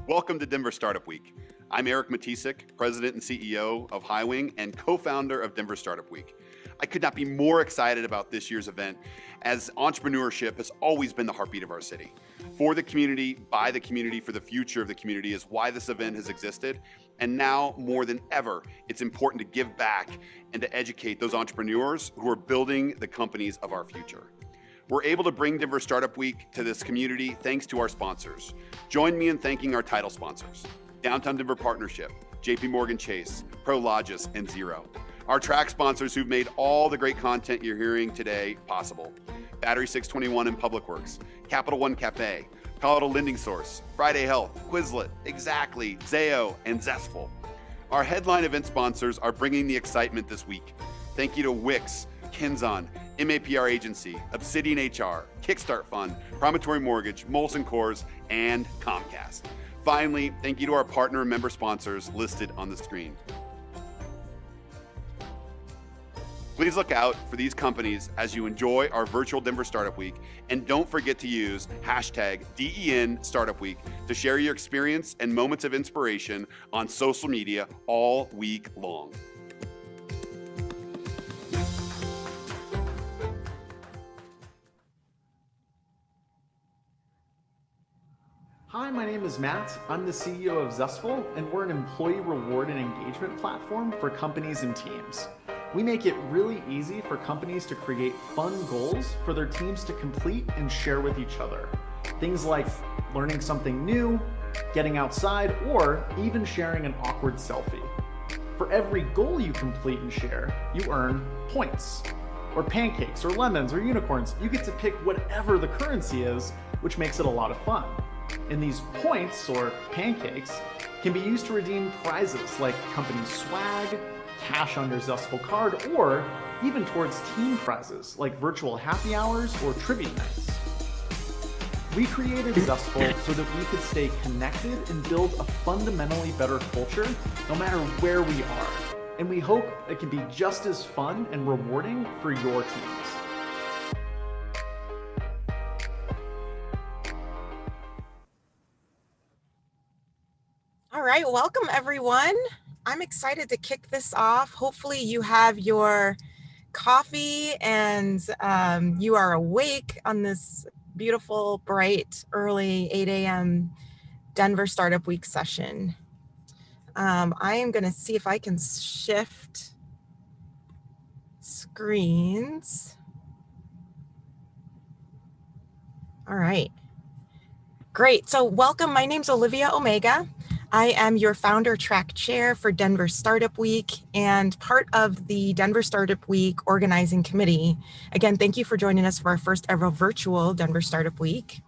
Welcome to Denver Startup Week. I'm Eric Matisik, President and CEO of Highwing and co-founder of Denver Startup Week. I could not be more excited about this year's event, as entrepreneurship has always been the heartbeat of our city. For the community, by the community, for the future of the community is why this event has existed. And now more than ever, it's important to give back and to educate those entrepreneurs who are building the companies of our future. We're able to bring Denver Startup Week to this community thanks to our sponsors. Join me in thanking our title sponsors: Downtown Denver Partnership, JP Morgan Chase, Prologis, and Zero. Our track sponsors who've made all the great content you're hearing today possible: Battery 621 and Public Works, Capital One Cafe, Palo Alto Lending Source, Friday Health, Quizlet, Exactly, Zayo, and Zestful. Our headline event sponsors are bringing the excitement this week. Thank you to Wix, Kinzon, MAPR Agency, Obsidian HR, Kickstart Fund, Promontory Mortgage, Molson Coors, and Comcast. Finally, thank you to our partner and member sponsors listed on the screen. Please look out for these companies as you enjoy our virtual Denver Startup Week, and don't forget to use hashtag DEN Startup Week to share your experience and moments of inspiration on social media all week long. Hi, my name is Matt. I'm the CEO of Zestful, and we're an employee reward and engagement platform for companies and teams. We make it really easy for companies to create fun goals for their teams to complete and share with each other. Things like learning something new, getting outside, or even sharing an awkward selfie. For every goal you complete and share, you earn points. Or pancakes, or lemons, or unicorns. You get to pick whatever the currency is, which makes it a lot of fun. And these points, or pancakes, can be used to redeem prizes like company swag, cash on your Zestful card, or even towards team prizes like virtual happy hours or trivia nights. We created Zestful so that we could stay connected and build a fundamentally better culture no matter where we are. And we hope it can be just as fun and rewarding for your teams. All right, welcome everyone. I'm excited to kick this off. Hopefully you have your coffee and you are awake on this beautiful, bright, early 8 a.m. Denver Startup Week session. I am gonna see if I can shift screens. All right, great. So welcome, my name's Olivia Omega. I am your founder track chair for Denver Startup Week and part of the Denver Startup Week organizing committee. Again, thank you for joining us for our first ever virtual Denver Startup Week.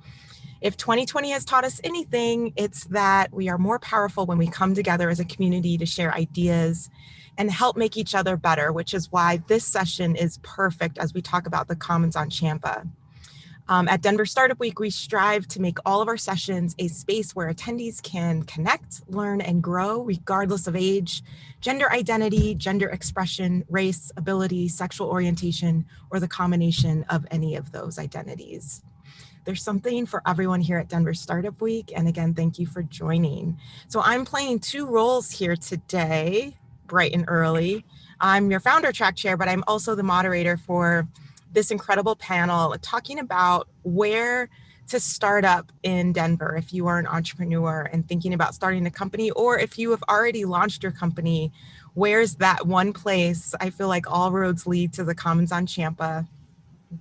If 2020 has taught us anything, it's that we are more powerful when we come together as a community to share ideas and help make each other better, which is why this session is perfect as we talk about the Commons on Champa. At Denver Startup Week, we strive to make all of our sessions a space where attendees can connect, learn, and grow regardless of age, gender identity, gender expression, race, ability, sexual orientation, or the combination of any of those identities. There's something for everyone here at Denver Startup Week, and again, thank you for joining. So I'm playing two roles here today, bright and early. I'm your founder track chair, but I'm also the moderator for this incredible panel talking about where to start up in Denver if you are an entrepreneur and thinking about starting a company, or if you have already launched your company, where's that one place? I feel like all roads lead to the Commons on Champa,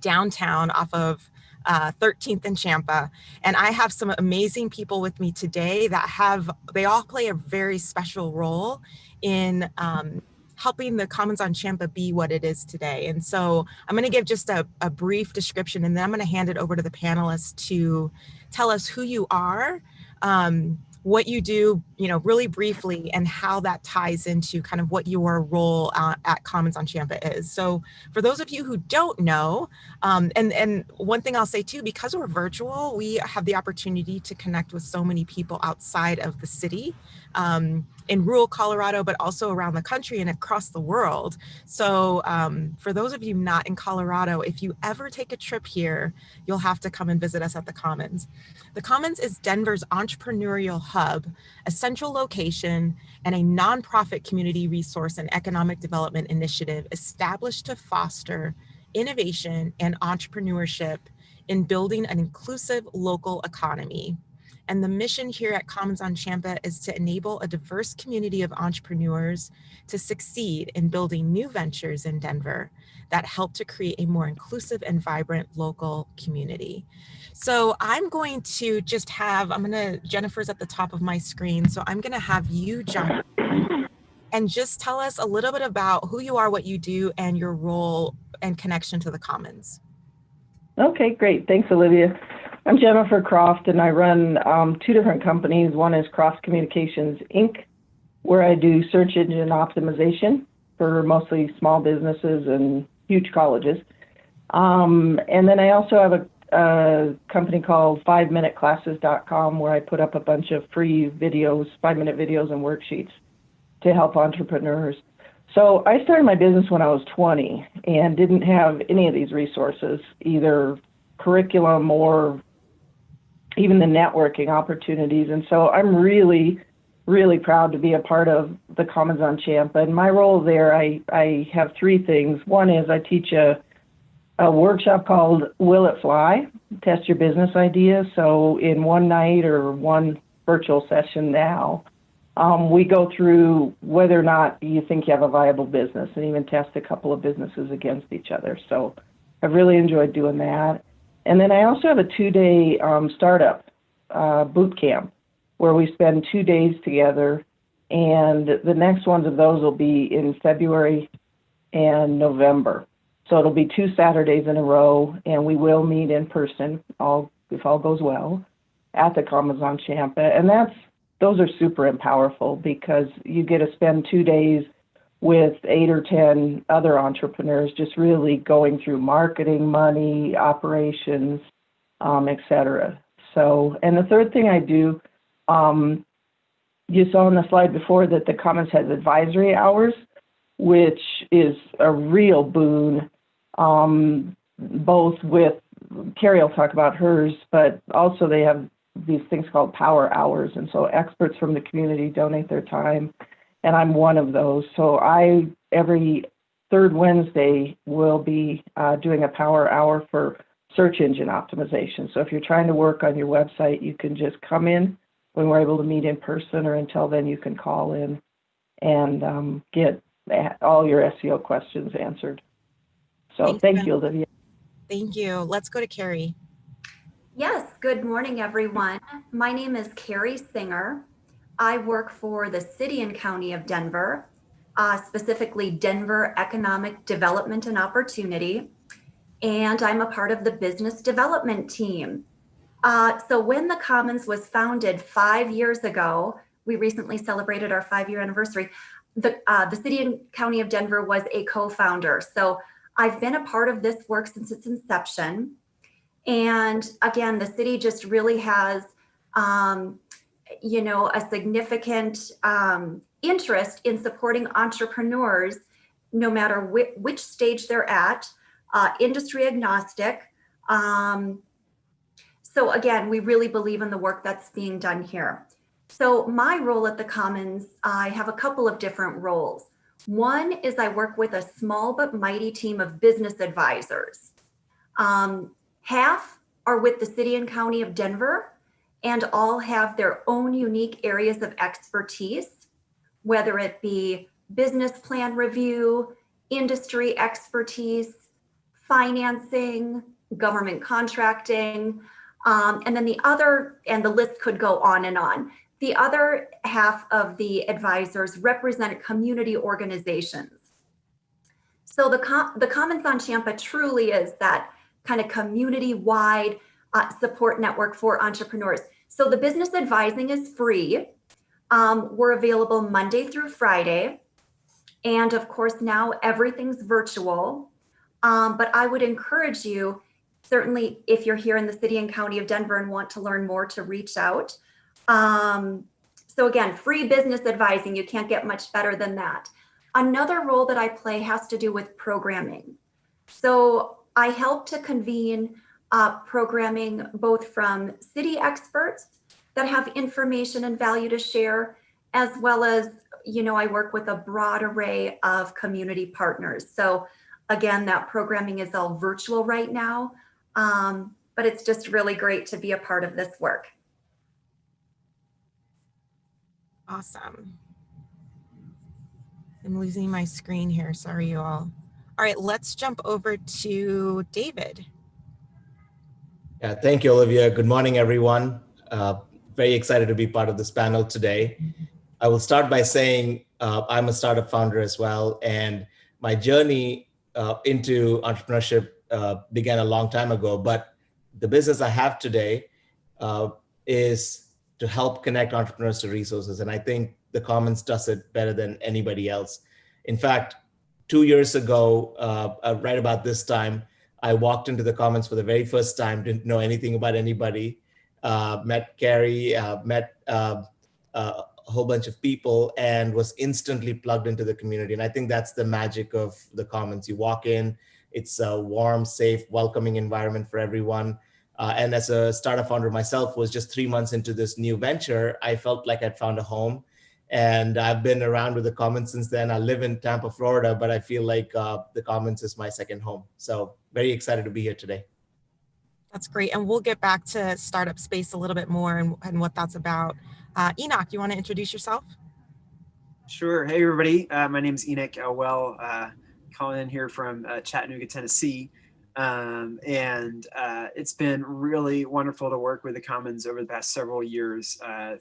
downtown off of 13th and Champa. And I have some amazing people with me today that they all play a very special role in helping the Commons on Champa be what it is today. And so I'm going to give just a brief description, and then I'm going to hand it over to the panelists to tell us who you are, what you do, really briefly, and how that ties into kind of what your role at Commons on Champa is. So for those of you who don't know, and one thing I'll say too, because we're virtual, we have the opportunity to connect with so many people outside of the city, in rural Colorado, but also around the country and across the world. So for those of you not in Colorado, if you ever take a trip here, you'll have to come and visit us at the Commons. The Commons is Denver's entrepreneurial hub, a central location, and a nonprofit community resource and economic development initiative established to foster innovation and entrepreneurship in building an inclusive local economy. And the mission here at Commons on Champa is to enable a diverse community of entrepreneurs to succeed in building new ventures in Denver that help to create a more inclusive and vibrant local community. So I'm going to just Jennifer's at the top of my screen, so I'm gonna have you jump and just tell us a little bit about who you are, what you do, and your role and connection to the Commons. Okay, great. Thanks, Olivia. I'm Jennifer Croft, and I run 2 different companies. One is Cross Communications, Inc., where I do search engine optimization for mostly small businesses and huge colleges. And then I also have a company called 5minuteclasses.com, where I put up a bunch of free videos, 5-minute videos and worksheets to help entrepreneurs. So I started my business when I was 20 and didn't have any of these resources, either curriculum or even the networking opportunities. And so I'm really, really proud to be a part of the Commons on Champa. And my role there, I have 3 things. One is I teach a workshop called Will It Fly? Test your business idea. So in one night or one virtual session now, we go through whether or not you think you have a viable business and even test a couple of businesses against each other. So I've really enjoyed doing that. And then I also have a 2-day startup boot camp where we spend 2 days together. And the next ones of those will be in February and November. So it'll be 2 Saturdays in a row, and we will meet in person, if all goes well, at the Commons on Champa. And those are super powerful because you get to spend 2 days with 8 or 10 other entrepreneurs, just really going through marketing, money, operations, et cetera. So, and the third thing I do, you saw on the slide before that the Commons has advisory hours, which is a real boon, both with, Carrie will talk about hers, but also they have these things called power hours. And so experts from the community donate their time, and I'm one of those. So every 3rd Wednesday, will be doing a power hour for search engine optimization. So if you're trying to work on your website, you can just come in when we're able to meet in person, or until then you can call in and get all your SEO questions answered. So thank you, Olivia. Thank you. Let's go to Carrie. Yes, good morning, everyone. My name is Carrie Singer. I work for the City and County of Denver, specifically Denver Economic Development and Opportunity, and I'm a part of the business development team. So when the Commons was founded 5 years ago, we recently celebrated our 5-year anniversary. The City and County of Denver was a co-founder. So I've been a part of this work since its inception. And again, the city just really has, a significant interest in supporting entrepreneurs, no matter which stage they're at, industry agnostic. So again, we really believe in the work that's being done here. So my role at the Commons, I have a couple of different roles. One is I work with a small but mighty team of business advisors. Half are with the City and County of Denver, and all have their own unique areas of expertise, whether it be business plan review, industry expertise, financing, government contracting, and then the list could go on and on. The other half of the advisors represent community organizations. So the Commons on Champa truly is that kind of community-wide support network for entrepreneurs. So the business advising is free. We're available Monday through Friday. And of course, now everything's virtual. But I would encourage you, certainly if you're here in the city and county of Denver and want to learn more, to reach out. So again, free business advising, you can't get much better than that. Another role that I play has to do with programming. So I help to convene programming both from city experts that have information and value to share, as well as, I work with a broad array of community partners. So again, that programming is all virtual right now, but it's just really great to be a part of this work. Awesome. I'm losing my screen here. Sorry, you all. All right, let's jump over to David. Yeah, thank you, Olivia. Good morning, everyone. Very excited to be part of this panel today. I will start by saying I'm a startup founder as well, and my journey into entrepreneurship began a long time ago, but the business I have today is to help connect entrepreneurs to resources, and I think the Commons does it better than anybody else. In fact, 2 years ago, right about this time, I walked into the Commons for the very first time, didn't know anything about anybody, met Carrie, met a whole bunch of people, and was instantly plugged into the community. And I think that's the magic of the Commons. You walk in, it's a warm, safe, welcoming environment for everyone. And as a startup founder myself, was just 3 months into this new venture, I felt like I'd found a home. And I've been around with the Commons since then. I live in Tampa, Florida, but I feel like the Commons is my second home. So very excited to be here today. That's great. And we'll get back to startup space a little bit more and what that's about. Enoch, you want to introduce yourself? Sure. Hey, everybody. My name is Enoch Elwell, calling in here from Chattanooga, Tennessee. It's been really wonderful to work with the Commons over the past several years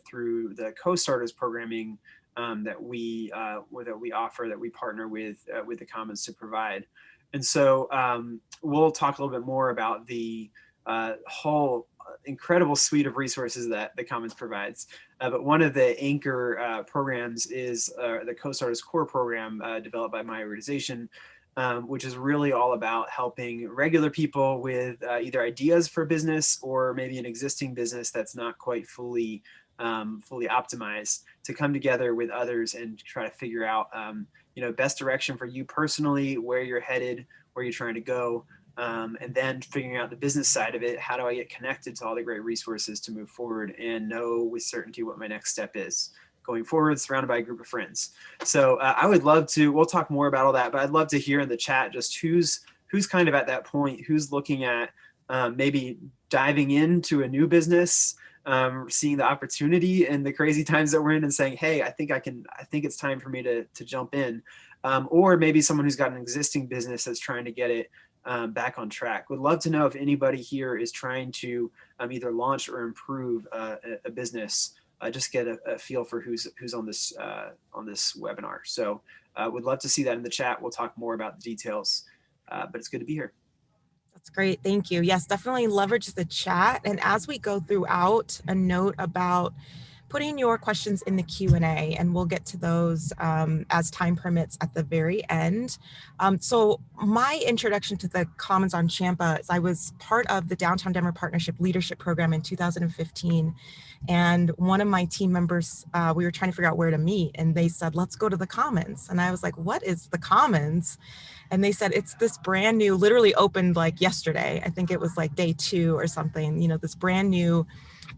through the CO.STARTERS programming that we offer, that we partner with the Commons to provide. And so we'll talk a little bit more about the whole incredible suite of resources that the Commons provides. But one of the anchor programs is the CO.STARTERS core program developed by my organization, which is really all about helping regular people with either ideas for business or maybe an existing business that's not quite fully optimized, to come together with others and try to figure out best direction for you personally, where you're headed, where you're trying to go, and then figuring out the business side of it. How do I get connected to all the great resources to move forward and know with certainty what my next step is going forward, surrounded by a group of friends. So I would love to, we'll talk more about all that, but I'd love to hear in the chat just who's kind of at that point, who's looking at maybe diving into a new business, seeing the opportunity and the crazy times that we're in and saying, hey, I think it's time for me to jump in. Or maybe someone who's got an existing business that's trying to get it back on track. Would love to know if anybody here is trying to either launch or improve a business. Just get a feel for who's on this webinar. So would love to see that in the chat. We'll talk more about the details, but it's good to be here. That's great. Thank you. Yes, definitely leverage the chat. And as we go throughout, a note about putting your questions in the Q&A, and we'll get to those as time permits at the very end. So my introduction to the Commons on Champa is I was part of the Downtown Denver Partnership Leadership Program in 2015. And one of my team members, we were trying to figure out where to meet, and they said, let's go to the Commons. And I was like, what is the Commons? And they said, it's this brand new, literally opened like yesterday. I think it was like day 2 or something, this brand new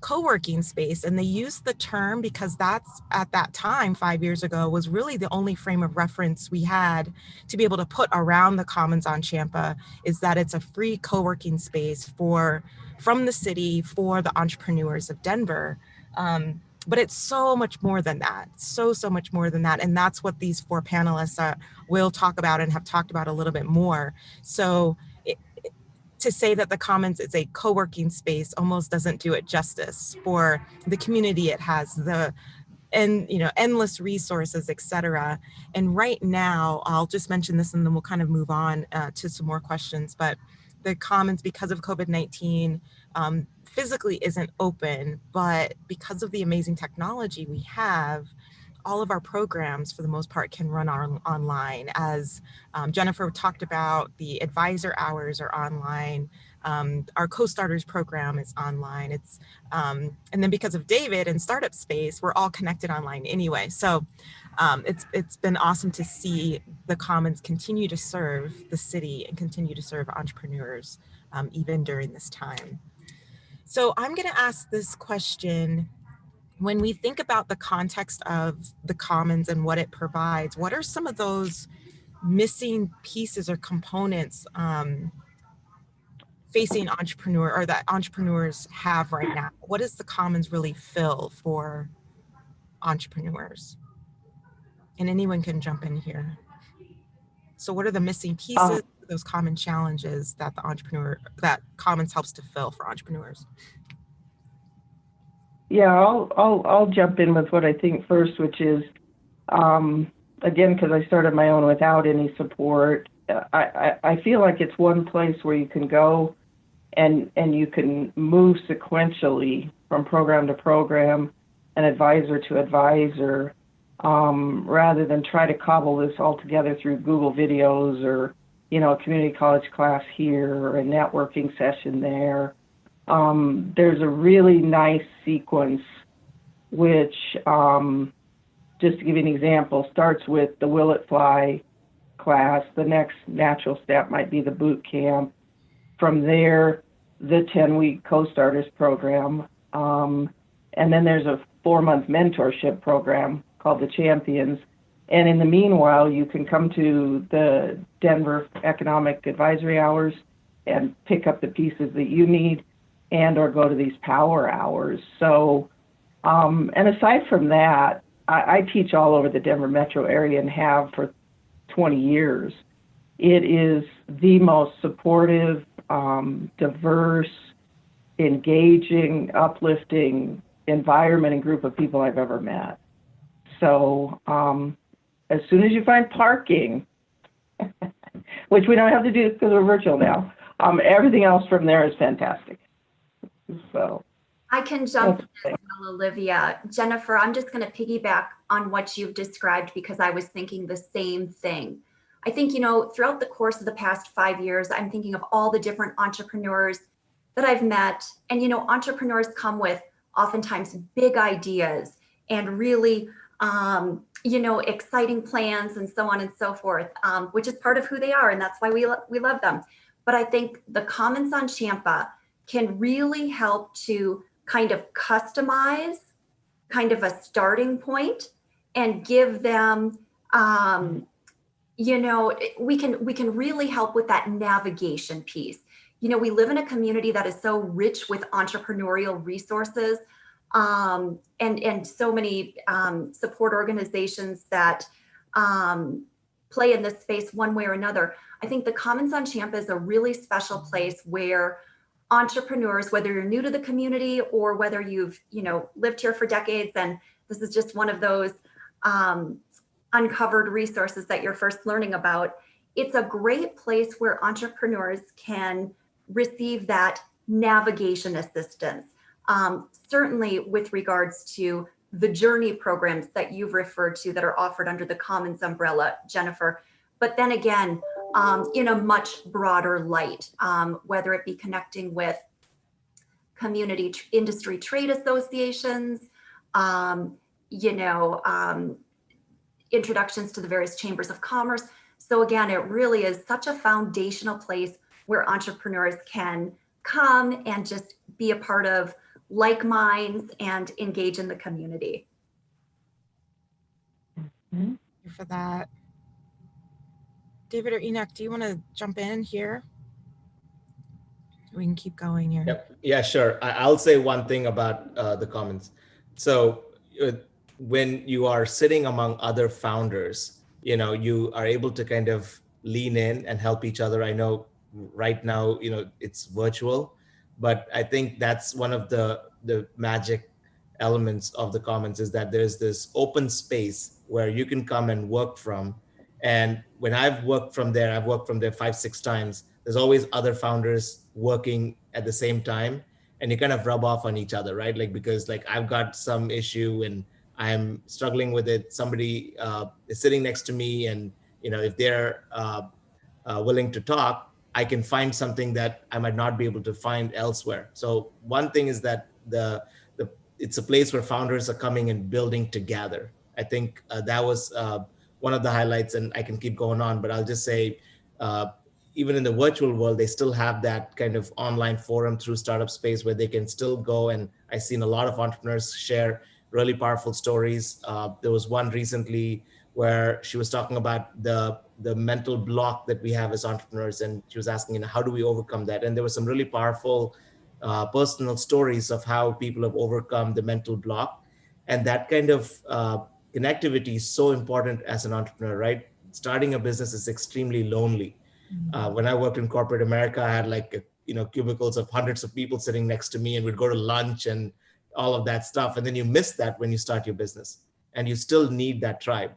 co-working space. And they used the term because that's, at that time, 5 years ago, was really the only frame of reference we had to be able to put around the Commons on Champa, is that it's a free co-working space from the city for the entrepreneurs of Denver. But it's so much more than that, so much more than that. And that's what these 4 panelists will talk about and have talked about a little bit more. So to say that the Commons is a co-working space almost doesn't do it justice for the community it has, endless resources, etc. And right now, I'll just mention this and then we'll kind of move on to some more questions. But the Commons, because of COVID-19, physically isn't open, but because of the amazing technology we have, all of our programs, for the most part, can run online. As Jennifer talked about, the advisor hours are online. Our Co-Starters program is online. And then because of David and startup space, we're all connected online anyway. So it's been awesome to see the Commons continue to serve the city and continue to serve entrepreneurs even during this time. So I'm going to ask this question. When we think about the context of the Commons and what it provides, what are some of those missing pieces or components facing or that entrepreneurs have right now? What does the Commons really fill for entrepreneurs? And anyone can jump in here. So what are the missing pieces, those common challenges that that Commons helps to fill for entrepreneurs? Yeah, I'll jump in with what I think first, which is, again, because I started my own without any support, I feel like it's one place where you can go and you can move sequentially from program to program and advisor to advisor, rather than try to cobble this all together through Google videos or, a community college class here or a networking session there. There's a really nice sequence, which, just to give you an example, starts with the Will It Fly class. The next natural step might be the boot camp. From there, the 10-week Co-Starters program. And then there's a 4-month mentorship program called the Champions. And in the meanwhile, you can come to the Denver Economic Advisory Hours and pick up the pieces that you need, and or go to these power hours. So, and aside from that, I teach all over the Denver metro area and have for 20 years. It is the most supportive, diverse, engaging, uplifting environment and group of people I've ever met. So as soon as you find parking, which we don't have to do because we're virtual now, everything else from there is fantastic. So I can jump in as well, Olivia. Jennifer, I'm just going to piggyback on what you've described because I was thinking the same thing. I think, throughout the course of the past 5 years, I'm thinking of all the different entrepreneurs that I've met. And, entrepreneurs come with oftentimes big ideas and really, exciting plans and so on and so forth, which is part of who they are. And that's why we love them. But I think the Commons on Champa can really help to kind of customize kind of a starting point and give them, we can really help with that navigation piece. We live in a community that is so rich with entrepreneurial resources, and so many support organizations that play in this space one way or another. I think the Commons on Champa is a really special place where entrepreneurs, whether you're new to the community or whether you've, lived here for decades, and this is just one of those uncovered resources that you're first learning about, it's a great place where entrepreneurs can receive that navigation assistance. Certainly with regards to the journey programs that you've referred to that are offered under the Commons umbrella, Jennifer, but then again, in a much broader light, whether it be connecting with community industry trade associations, introductions to the various chambers of commerce. So again, it really is such a foundational place where entrepreneurs can come and just be a part of like minds and engage in the community. Thank you for that. David or Enoch, do you want to jump in here? We can keep going here. Yep. Yeah, sure. I'll say one thing about the Commons. So when you are sitting among other founders, you are able to kind of lean in and help each other. I know right now, it's virtual, but I think that's one of the magic elements of the Commons is that there's this open space where you can come and work from. And when I've worked from there 5-6 times, there's always other founders working at the same time, and you kind of rub off on each other, right? Like, because like I've got some issue and I'm struggling with it. Somebody is sitting next to me, and if they're willing to talk, I can find something that I might not be able to find elsewhere. So one thing is that it's a place where founders are coming and building together. I think that was one of the highlights, and I can keep going on, but I'll just say, even in the virtual world, they still have that kind of online forum through Startup Space where they can still go. And I've seen a lot of entrepreneurs share really powerful stories. There was one recently where she was talking about the mental block that we have as entrepreneurs. And she was asking, how do we overcome that? And there were some really powerful personal stories of how people have overcome the mental block. And that kind of connectivity is so important as an entrepreneur, right? Starting a business is extremely lonely. When I worked in corporate America, I had like, cubicles of hundreds of people sitting next to me, and we'd go to lunch and all of that stuff. And then you miss that when you start your business, and you still need that tribe.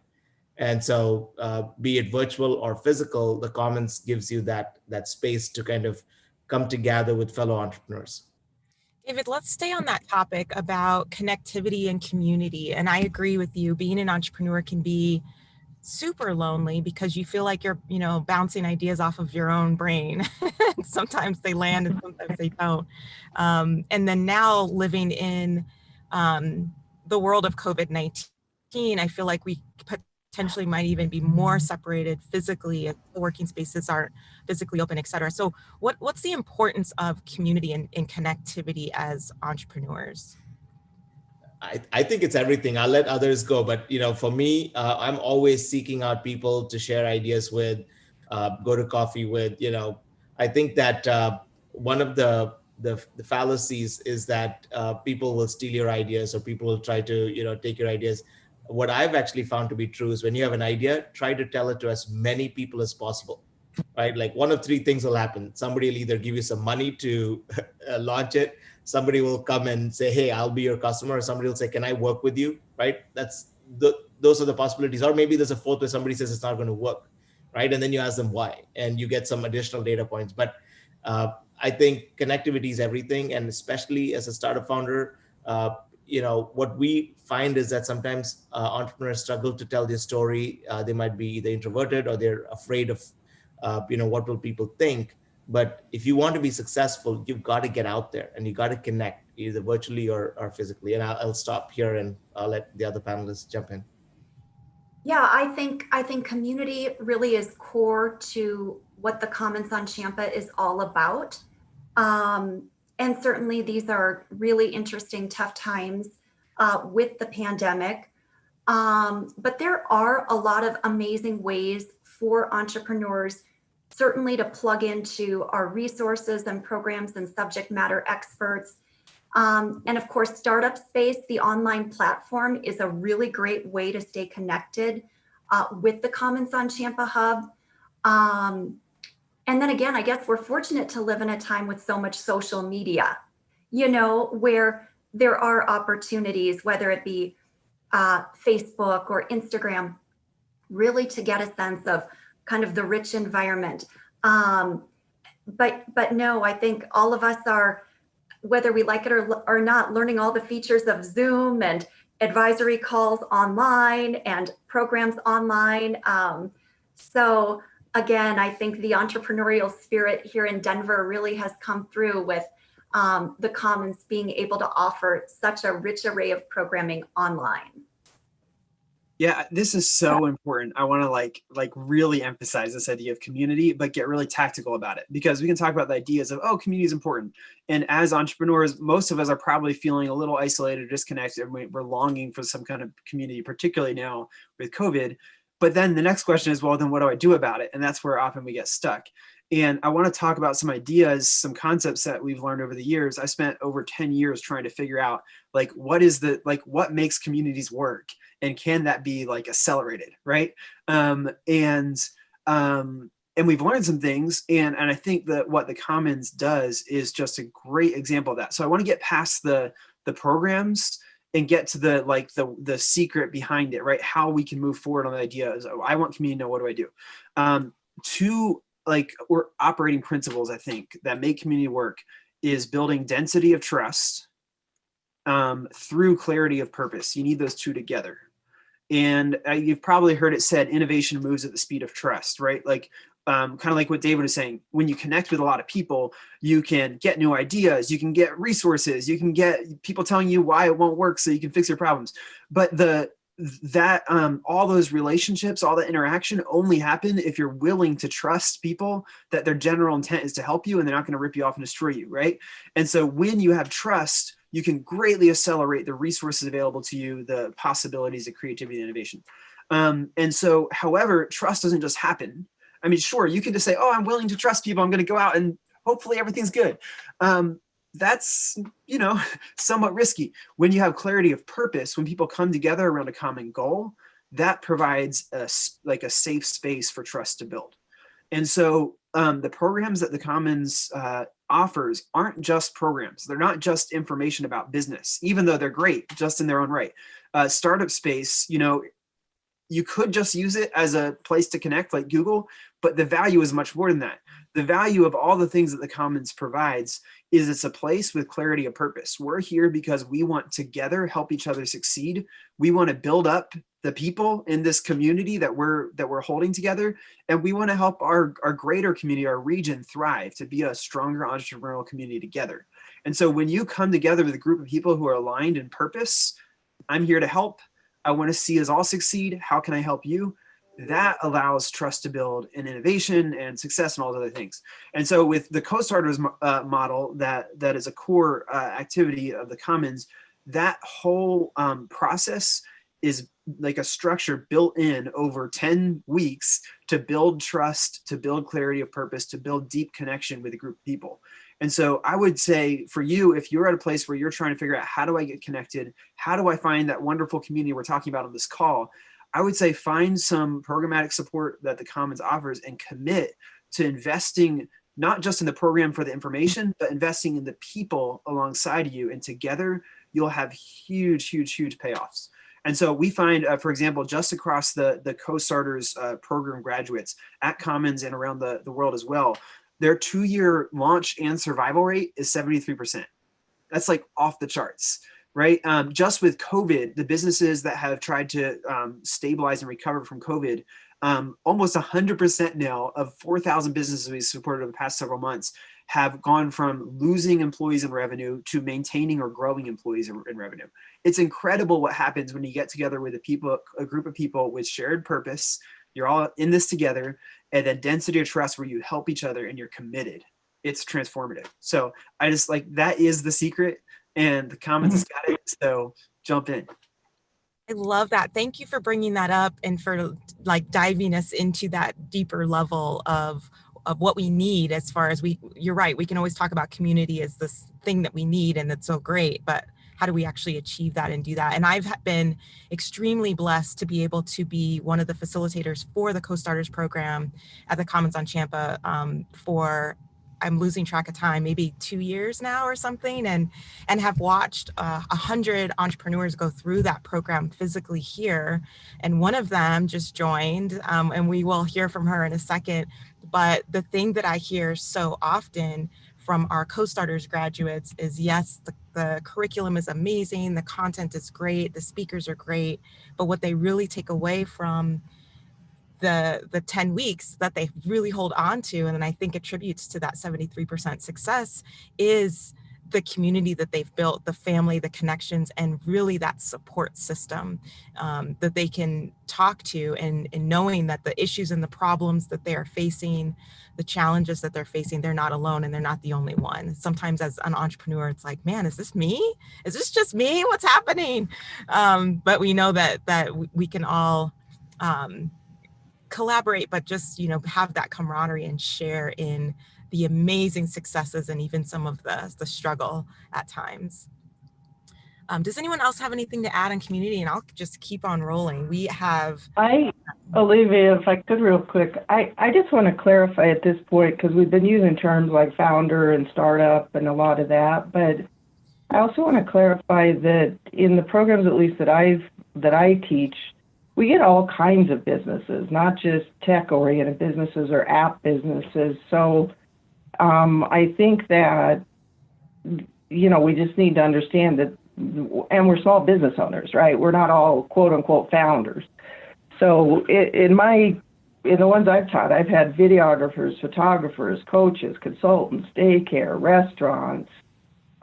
And so be it virtual or physical, the Commons gives you that space to kind of come together with fellow entrepreneurs. David, let's stay on that topic about connectivity and community. And I agree with you, being an entrepreneur can be super lonely because you feel like you're, bouncing ideas off of your own brain. Sometimes they land and sometimes they don't. And then now living in the world of COVID-19, I feel like we potentially might even be more separated physically if the working spaces aren't physically open, et cetera. So what's the importance of community and connectivity as entrepreneurs? I think it's everything. I'll let others go. But, for me, I'm always seeking out people to share ideas with, go to coffee with. I think that one of the fallacies is that people will steal your ideas, or people will try to, take your ideas. What I've actually found to be true is when you have an idea, try to tell it to as many people as possible, right? Like one of three things will happen. Somebody will either give you some money to launch it. Somebody will come and say, hey, I'll be your customer. Or somebody will say, can I work with you? Right? Those are the possibilities. Or maybe there's a fourth where somebody says it's not going to work, right? And then you ask them why, and you get some additional data points. But I think connectivity is everything. And especially as a startup founder, what we find is that sometimes entrepreneurs struggle to tell their story. They might be either introverted or they're afraid of, what will people think? But if you want to be successful, you've got to get out there and you got to connect either virtually or physically. And I'll stop here and I'll let the other panelists jump in. Yeah, I think community really is core to what the Commons on Champa is all about. And certainly these are really interesting, tough times with the pandemic. But there are a lot of amazing ways for entrepreneurs certainly to plug into our resources and programs and subject matter experts. And of course, Startup Space, the online platform, is a really great way to stay connected with the Commons on Champa Hub. And then again, I guess we're fortunate to live in a time with so much social media, where there are opportunities, whether it be Facebook or Instagram, really to get a sense of kind of the rich environment. But no, I think all of us are, whether we like it or not, learning all the features of Zoom and advisory calls online and programs online. So again, I think the entrepreneurial spirit here in Denver really has come through with the Commons being able to offer such a rich array of programming online. Yeah, this is so important. I want to like really emphasize this idea of community, but get really tactical about it, because we can talk about the ideas of, community is important. And as entrepreneurs, most of us are probably feeling a little isolated, disconnected. We're longing for some kind of community, particularly now with COVID. But then the next question is, well, then what do I do about it? And that's where often we get stuck. And I want to talk about some ideas, some concepts that we've learned over the years. I spent over 10 years trying to figure out what makes communities work, and can that be like accelerated, right? And we've learned some things, and I think that what the Commons does is just a great example of that. So I want to get past the programs and get to the secret behind it, right? How we can move forward on the idea is, I want community to know, what do I do? Two or operating principles, I think, that make community work is building density of trust through clarity of purpose. You need those two together. And you've probably heard it said, innovation moves at the speed of trust, right? Like kind of like what David was saying, when you connect with a lot of people, you can get new ideas, you can get resources, you can get people telling you why it won't work so you can fix your problems. But all those relationships, all that interaction only happen if you're willing to trust people that their general intent is to help you and they're not going to rip you off and destroy you, right? And so when you have trust, you can greatly accelerate the resources available to you, the possibilities of creativity and innovation. And so, however, trust doesn't just happen. I mean, sure, you can just say, oh, I'm willing to trust people. I'm going to go out and hopefully everything's good. That's, somewhat risky. When you have clarity of purpose, when people come together around a common goal, that provides a safe space for trust to build. And so the programs that the Commons offers aren't just programs. They're not just information about business, even though they're great just in their own right. Startup space, you could just use it as a place to connect like Google, but the value is much more than that. The value of all the things that the Commons provides is it's a place with clarity of purpose. We're here because we want together help each other succeed. We want to build up the people in this community that we're holding together, and we want to help our greater community, our region, thrive, to be a stronger entrepreneurial community together. And so when you come together with a group of people who are aligned in purpose, I'm here to help. I want to see us all succeed. How can I help you? That allows trust to build and innovation and success and all those other things. And so with the Co-STARTERS model, that is a core activity of the Commons, that whole process is like a structure built in over 10 weeks to build trust, to build clarity of purpose, to build deep connection with a group of people. And so I would say for you, if you're at a place where you're trying to figure out how do I get connected, how do I find that wonderful community we're talking about on this call, I would say find some programmatic support that the Commons offers and commit to investing not just in the program for the information, but investing in the people alongside you. And together you'll have huge, huge, huge payoffs. And so we find, for example, just across the Co-STARTERS program graduates at Commons and around the world as well, their 2-year launch and survival rate is 73%. That's like off the charts, right? Just with COVID, the businesses that have tried to stabilize and recover from COVID, almost 100% now of 4,000 businesses we've supported over the past several months have gone from losing employees in revenue to maintaining or growing employees in revenue. It's incredible what happens when you get together with a group of people with shared purpose. You're all in this together, and then density of trust where you help each other and you're committed. It's transformative. So I just that is the secret, and the Commons has got it. So jump in. I love that. Thank you for bringing that up and for diving us into that deeper level of what we need as far as you're right. We can always talk about community as this thing that we need and that's so great, but how do we actually achieve that and do that? And I've been extremely blessed to be able to be one of the facilitators for the Co-STARTERS program at the Commons on Champa for, I'm losing track of time, maybe 2 years now or something, and have watched 100 entrepreneurs go through that program physically here. And one of them just joined, and we will hear from her in a second. But the thing that I hear so often from our Co-STARTERS graduates is, yes, the curriculum is amazing, the content is great, the speakers are great, but what they really take away from the 10 weeks that they really hold on to, and I think attributes to that 73% success, is the community that they've built, the family, the connections, and really that support system that they can talk to, and knowing that the issues and the problems that they are facing, the challenges that they're facing, they're not alone and they're not the only one. Sometimes as an entrepreneur, it's like, man, is this me? Is this just me? What's happening? But we know that we can all collaborate, but just, have that camaraderie and share in the amazing successes and even some of the struggle at times. Does anyone else have anything to add on community? And I'll just keep on rolling. We have... Olivia, if I could real quick, I just want to clarify at this point, because we've been using terms like founder and startup and a lot of that, but I also want to clarify that in the programs, at least that I teach, we get all kinds of businesses, not just tech-oriented businesses or app businesses. So I think that, we just need to understand that, and we're small business owners, right? We're not all quote unquote founders. So in the ones I've taught, I've had videographers, photographers, coaches, consultants, daycare, restaurants,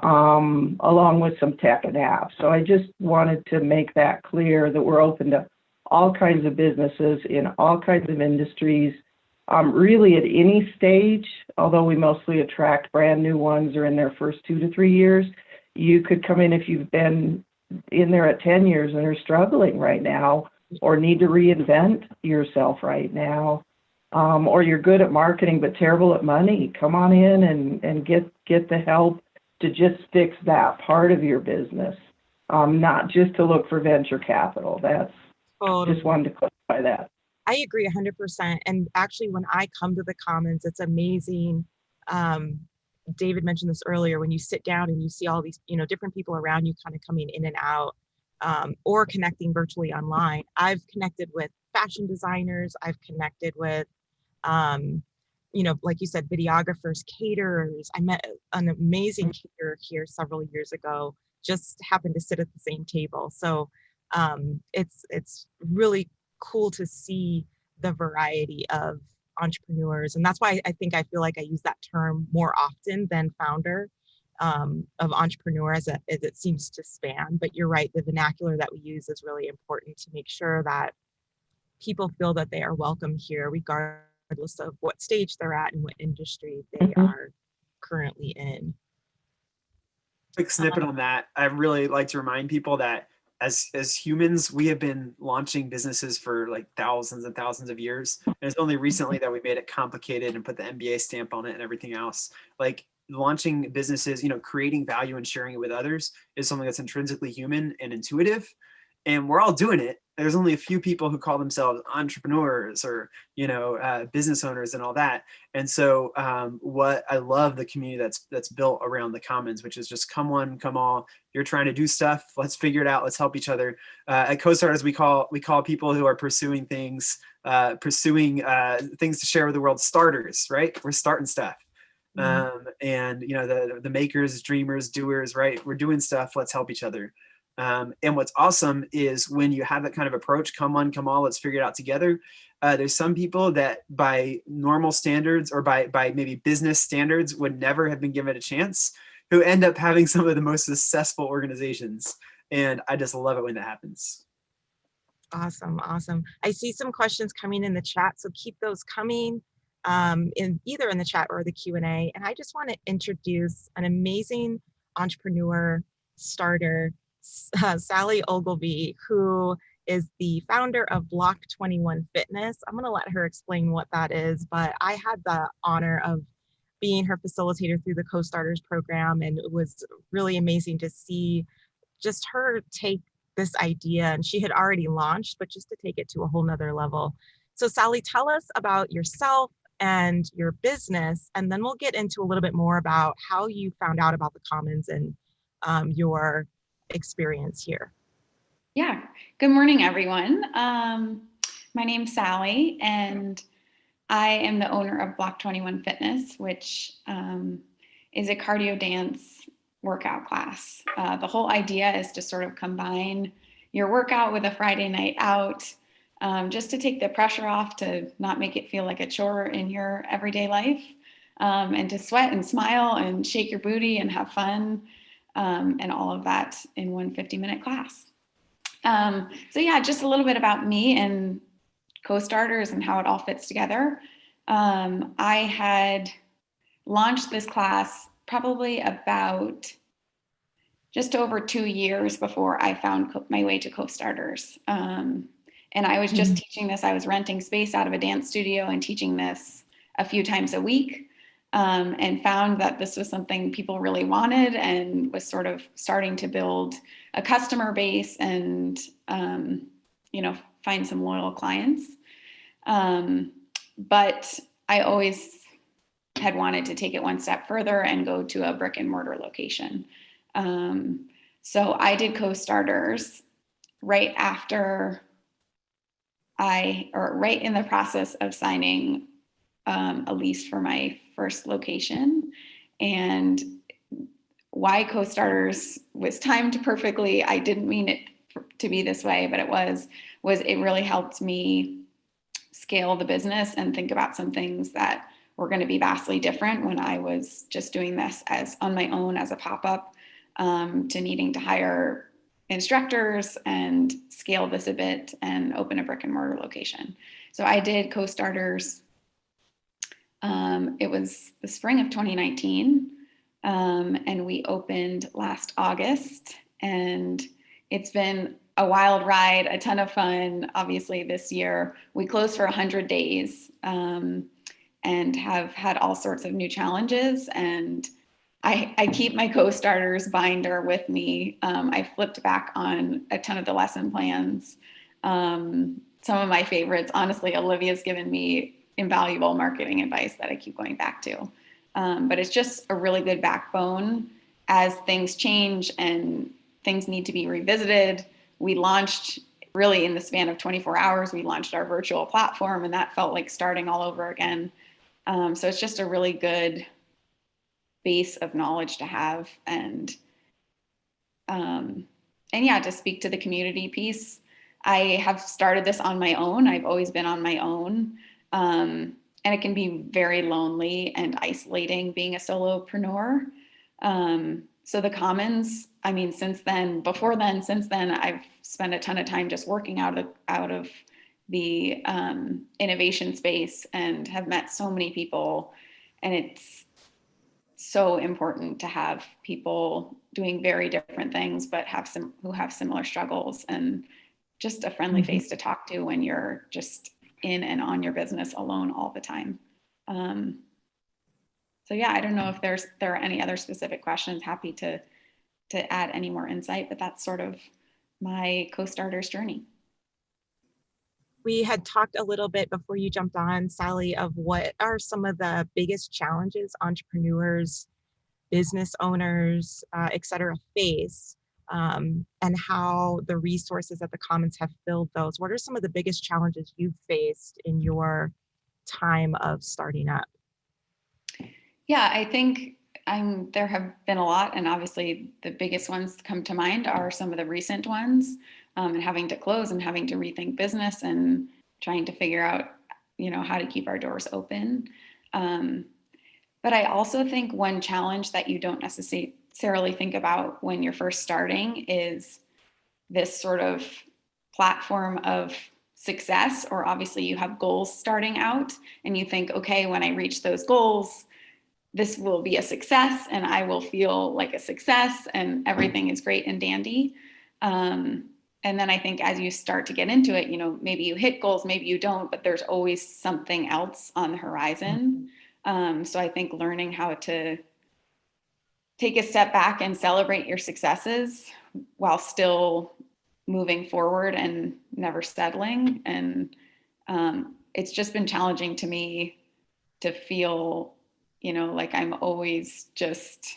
along with some tech and apps. So I just wanted to make that clear that we're open to all kinds of businesses in all kinds of industries, really at any stage, although we mostly attract brand new ones or in their first 2 to 3 years. You could come in if you've been in there at 10 years and are struggling right now, or need to reinvent yourself right now, or you're good at marketing but terrible at money. Come on in and get the help to just fix that part of your business, not just to look for venture capital. That's just wanted to clarify that. I agree 100%. And actually, when I come to the Commons, it's amazing. David mentioned this earlier, when you sit down and you see all these, different people around you kind of coming in and out, or connecting virtually online. I've connected with fashion designers. I've connected with, like you said, videographers, caterers. I met an amazing caterer here several years ago, just happened to sit at the same table. So it's really cool to see the variety of entrepreneurs. And that's why I feel like I use that term more often than founder, of entrepreneur, as it seems to span. But you're right, the vernacular that we use is really important to make sure that people feel that they are welcome here, regardless of what stage they're at and what industry they are currently in. Quick snippet on that. I really like to remind people that as humans, we have been launching businesses for like thousands and thousands of years. And it's only recently that we made it complicated and put the MBA stamp on it and everything else. Like launching businesses, creating value and sharing it with others is something that's intrinsically human and intuitive. And we're all doing it. There's only a few people who call themselves entrepreneurs or, business owners and all that. And so what I love the community that's built around the Commons, which is just come one, come all. You're trying to do stuff. Let's figure it out. Let's help each other. At Co-Starters, we call people who are pursuing things to share with the world starters, right? We're starting stuff. And the makers, dreamers, doers, right? We're doing stuff. Let's help each other. And what's awesome is when you have that kind of approach, come on, come all, let's figure it out together. There's some people that by normal standards or by maybe business standards would never have been given a chance, who end up having some of the most successful organizations. And I just love it when that happens. Awesome. I see some questions coming in the chat, so keep those coming in either in the chat or the Q&A. And I just want to introduce an amazing entrepreneur starter, Sally Ogilvy, who is the founder of Block 21 Fitness. I'm going to let her explain what that is, but I had the honor of being her facilitator through the Co-Starters program, and it was really amazing to see just her take this idea, and she had already launched, but just to take it to a whole nother level. So Sally, tell us about yourself and your business, and then we'll get into a little bit more about how you found out about the Commons and your experience here. Yeah, good morning, everyone. My name's Sally, and I am the owner of Block 21 Fitness, which is a cardio dance workout class. The whole idea is to sort of combine your workout with a Friday night out, just to take the pressure off, to not make it feel like a chore in your everyday life, and to sweat and smile and shake your booty and have fun, and all of that in one 50-minute class. So yeah, just a little bit about me and Co-Starters and how it all fits together. I had launched this class probably about just over 2 years before I found my way to Co-Starters. And I was just teaching this. I was renting space out of a dance studio and teaching this a few times a week, and found that this was something people really wanted, and was sort of starting to build a customer base and, find some loyal clients. But I always had wanted to take it one step further and go to a brick and mortar location. So I did Co-Starters right after or right in the process of signing a lease for my first location. And why Co-Starters was timed perfectly. I didn't mean it to be this way, but it was it really helped me scale the business and think about some things that were going to be vastly different when I was just doing this as on my own as a pop-up, to needing to hire instructors and scale this a bit and open a brick and mortar location. So I did Co-Starters. It was the spring of 2019, and we opened last August, and it's been a wild ride, a ton of fun. Obviously this year we closed for 100 days, and have had all sorts of new challenges. And I keep my Co-Starters binder with me. I flipped back on a ton of the lesson plans. Some of my favorites, honestly, Olivia's given me invaluable marketing advice that I keep going back to. But it's just a really good backbone as things change and things need to be revisited. We launched really in the span of 24 hours, we launched our virtual platform, and that felt like starting all over again. So it's just a really good base of knowledge to have. And yeah, to speak to the community piece, I have started this on my own. I've always been on my own. And it can be very lonely and isolating being a solopreneur. So the Commons, I mean, since then, I've spent a ton of time just working out of the innovation space and have met so many people. And it's so important to have people doing very different things, but who have similar struggles, and just a friendly face to talk to when you're just in and on your business alone all the time. So yeah, I don't know if there are any other specific questions. Happy to add any more insight, but that's sort of my Co-Starters journey. We had talked a little bit before you jumped on, Sally, of what are some of the biggest challenges entrepreneurs, business owners, et cetera, face, and how the resources at the Commons have filled those. What are some of the biggest challenges you've faced in your time of starting up? Yeah, I think there have been a lot, and obviously the biggest ones come to mind are some of the recent ones, and having to close and having to rethink business and trying to figure out, how to keep our doors open. But I also think one challenge that you don't necessarily think about when you're first starting is this sort of platform of success, or obviously you have goals starting out and you think, okay, when I reach those goals, this will be a success and I will feel like a success and everything is great and dandy. And then I think as you start to get into it, maybe you hit goals, maybe you don't, but there's always something else on the horizon. So I think learning how to take a step back and celebrate your successes while still moving forward and never settling. And it's just been challenging to me to feel, like I'm always just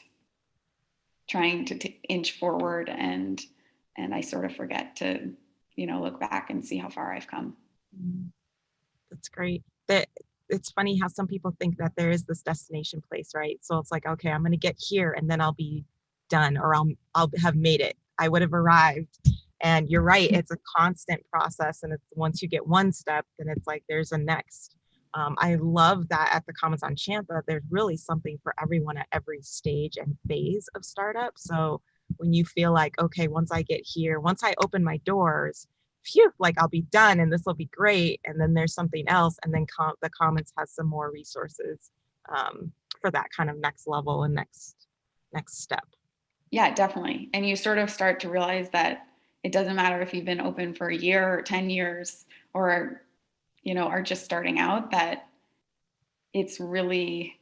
trying to inch forward, and I sort of forget to, look back and see how far I've come. That's great. It's funny how some people think that there is this destination place, right? So it's like, okay, I'm going to get here and then I'll be done, or I'll have made it. I would have arrived. And you're right. It's a constant process. And it's once you get one step, then it's like, there's a next. I love that at the Commons on Champa, there's really something for everyone at every stage and phase of startup. So when you feel like, okay, once I get here, once I open my doors, phew, like I'll be done and this will be great. And then there's something else. And then the Commons has some more resources for that kind of next level and next step. Yeah, definitely. And you sort of start to realize that it doesn't matter if you've been open for a year or 10 years or, are just starting out, that it's really,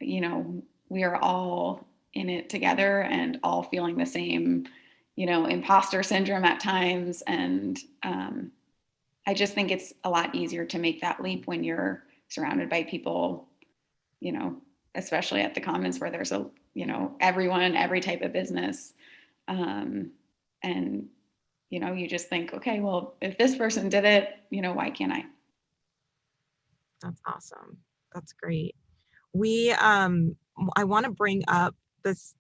we are all in it together and all feeling the same, imposter syndrome at times. And I just think it's a lot easier to make that leap when you're surrounded by people, especially at the Commons where there's everyone, every type of business. And, you just think, okay, well, if this person did it, why can't I? That's awesome. That's great. I want to bring up this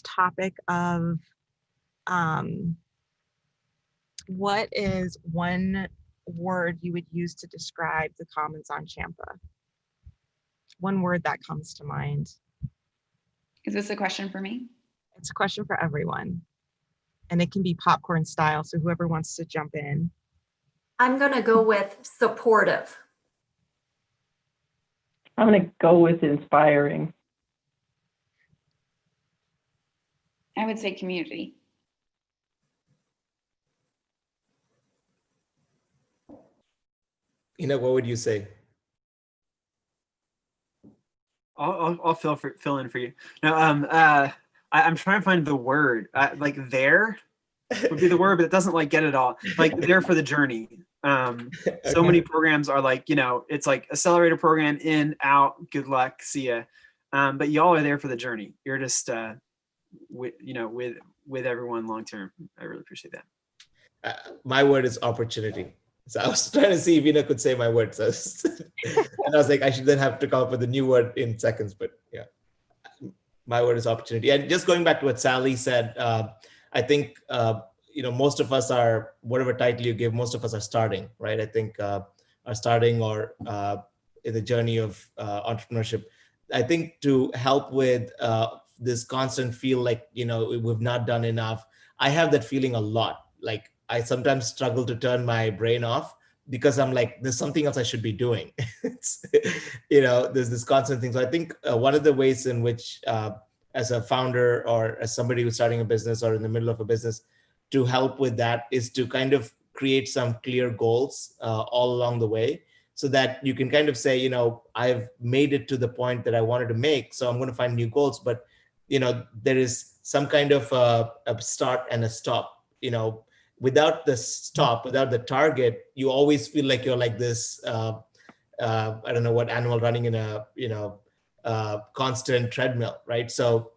topic of what is one word you would use to describe the Commons on Champa? One word that comes to mind. Is this a question for me? It's a question for everyone. And it can be popcorn style, so whoever wants to jump in. I'm going to go with supportive. I'm going to go with inspiring. I would say community. Enoch, what would you say? I'll fill in for you. No, I'm trying to find the word. Like there would be the word, but it doesn't like get it all. Like there for the journey. So many programs are like, it's like accelerator program, in, out, good luck, see ya. But y'all are there for the journey. You're just with everyone long term. I really appreciate that. My word is opportunity. So I was trying to see if Enoch could say my word. So and I was like, I should then have to come up with a new word in seconds. But yeah, my word is opportunity. And just going back to what Sally said, I think, most of us are, whatever title you give, most of us are starting, right? I think are starting or in the journey of entrepreneurship. I think to help with this constant feel like, we've not done enough. I have that feeling a lot. Like I sometimes struggle to turn my brain off because I'm like, there's something else I should be doing. There's this constant thing. So I think one of the ways in which, as a founder or as somebody who's starting a business or in the middle of a business, to help with that is to kind of create some clear goals all along the way, so that you can kind of say, I've made it to the point that I wanted to make, so I'm going to find new goals. But, there is some kind of a start and a stop. Without the stop, without the target, you always feel like you're like this, I don't know what animal running in a, constant treadmill, right? So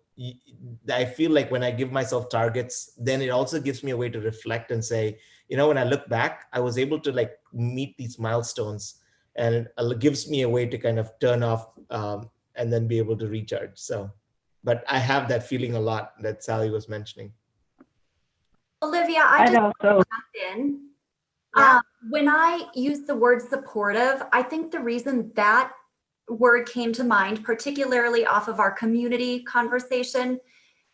I feel like when I give myself targets, then it also gives me a way to reflect and say, when I look back, I was able to like meet these milestones, and it gives me a way to kind of turn off and then be able to recharge. So, but I have that feeling a lot that Sally was mentioning. Olivia, I just want to jump in. Yeah. When I use the word supportive, I think the reason that word came to mind, particularly off of our community conversation,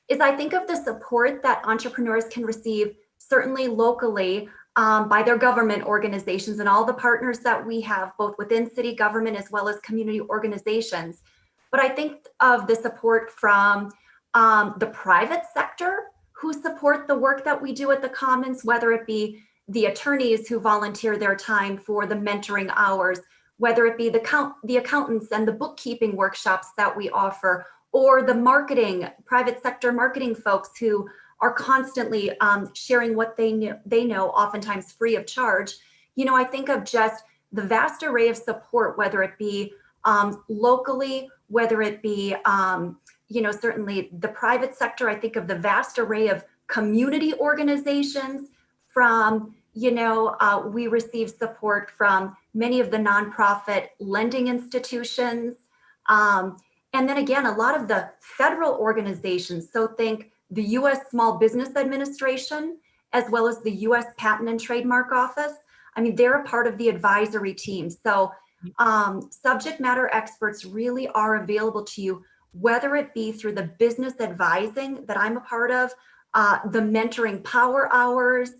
is I think of the support that entrepreneurs can receive, certainly locally, by their government organizations and all the partners that we have, both within city government as well as community organizations. But I think of the support from the private sector who support the work that we do at the Commons, whether it be the attorneys who volunteer their time for the mentoring hours, whether it be the accountants and the bookkeeping workshops that we offer, or the private sector marketing folks who are constantly sharing what they know, oftentimes free of charge. I think of just the vast array of support, whether it be locally, whether it be, certainly the private sector. I think of the vast array of community organizations from, we receive support from many of the nonprofit lending institutions. And then again, a lot of the federal organizations. So think the U.S. Small Business Administration, as well as the U.S. Patent and Trademark Office. I mean, they're a part of the advisory team. So subject matter experts really are available to you, whether it be through the business advising that I'm a part of, the mentoring power hours,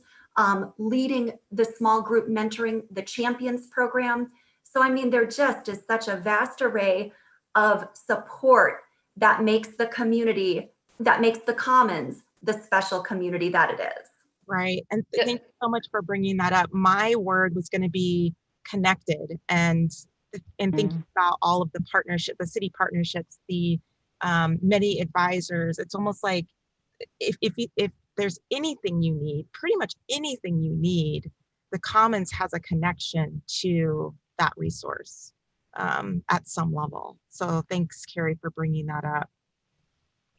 leading the small group mentoring, the Champions program. So, I mean, there just is such a vast array of support that makes the community, that makes the Commons the special community that it is. Right. And thank you so much for bringing that up. My word was going to be connected, and thinking about all of the the city partnerships, the many advisors. It's almost like if there's anything you need, pretty much anything you need, the Commons has a connection to that resource at some level. So thanks, Carrie, for bringing that up.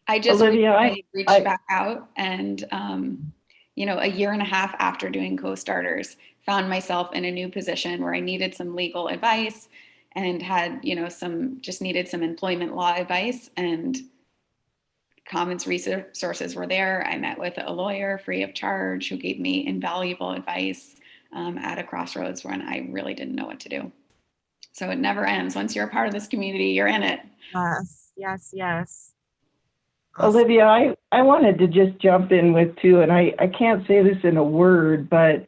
I just Olivia, reached back out and, a year and a half after doing Co-Starters, found myself in a new position where I needed some legal advice and had, needed some employment law advice, and Commons resources were there. I met with a lawyer free of charge who gave me invaluable advice at a crossroads when I really didn't know what to do. So it never ends. Once you're a part of this community, you're in it. Yes. Awesome. Olivia, I wanted to just jump in with too, and I can't say this in a word, but,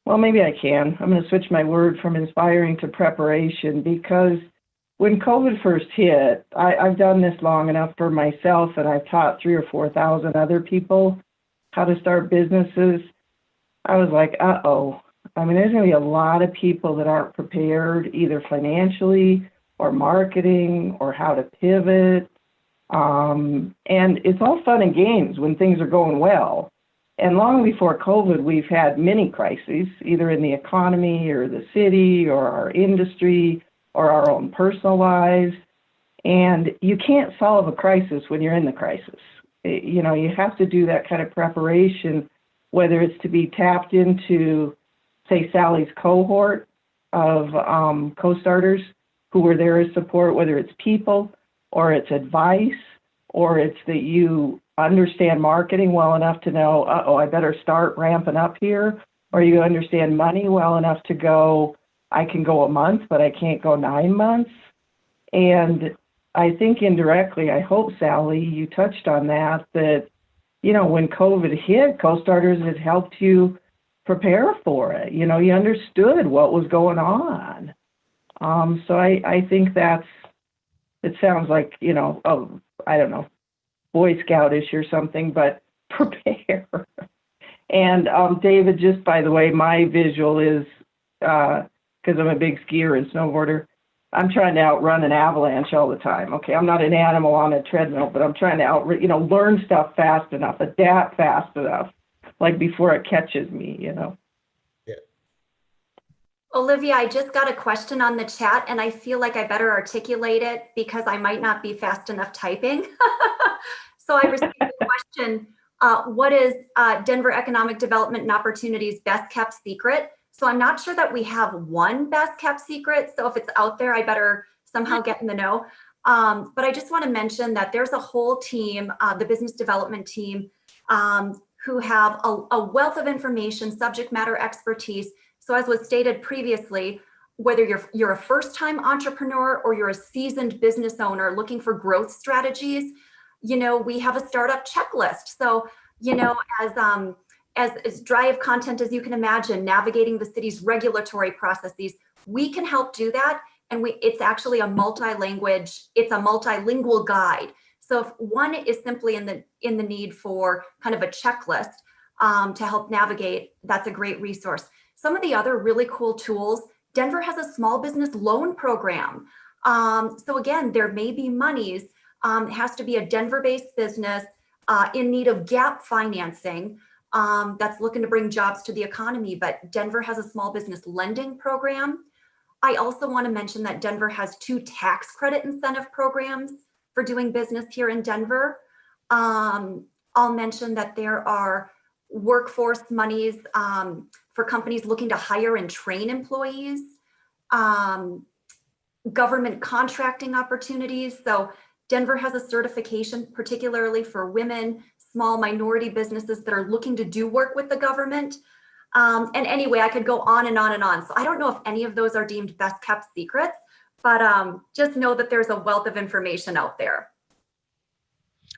well, maybe I can. I'm going to switch my word from inspiring to preparation, because when COVID first hit, I've done this long enough for myself, and I've taught 3,000 or 4,000 other people how to start businesses. I was like, uh-oh. I mean, there's going to be a lot of people that aren't prepared, either financially or marketing or how to pivot. And it's all fun and games when things are going well. And long before COVID, we've had many crises, either in the economy or the city or our industry or our own personal lives. And you can't solve a crisis when you're in the crisis. You have to do that kind of preparation, whether it's to be tapped into, say, Sally's cohort of co-starters who were there as support, whether it's people or it's advice, or it's that you understand marketing well enough to know, I better start ramping up here, or you understand money well enough to go, I can go a month, but I can't go 9 months. And I think indirectly, I hope, Sally, you touched on that, when COVID hit, Co-Starters has helped you prepare for it. You understood what was going on. So I think it sounds like, I don't know, Boy Scoutish or something, but prepare. And David, just by the way, my visual is, because I'm a big skier and snowboarder, I'm trying to outrun an avalanche all the time. Okay, I'm not an animal on a treadmill, but I'm trying to learn stuff fast enough, adapt fast enough, like before it catches me, Yeah. Olivia, I just got a question on the chat, and I feel like I better articulate it because I might not be fast enough typing. So I received the question, what is Denver Economic Development and Opportunity's best kept secret? So I'm not sure that we have one best kept secret. So if it's out there, I better somehow get in the know. But I just want to mention that there's a whole team, the business development team, who have a wealth of information, subject matter expertise. So as was stated previously, whether you're a first-time entrepreneur or you're a seasoned business owner looking for growth strategies, we have a startup checklist. So, as dry of content as you can imagine, navigating the city's regulatory processes, we can help do that. And it's actually a multilingual guide. So if one is simply in the need for kind of a checklist to help navigate, that's a great resource. Some of the other really cool tools, Denver has a small business loan program. So again, there may be monies, it has to be a Denver-based business in need of gap financing that's looking to bring jobs to the economy, but Denver has a small business lending program. I also want to mention that Denver has 2 tax credit incentive programs for doing business here in Denver. I'll mention that there are workforce monies for companies looking to hire and train employees, government contracting opportunities. So Denver has a certification, particularly for women, small minority businesses that are looking to do work with the government. And anyway, I could go on and on and on. So I don't know if any of those are deemed best kept secrets, but just know that there's a wealth of information out there.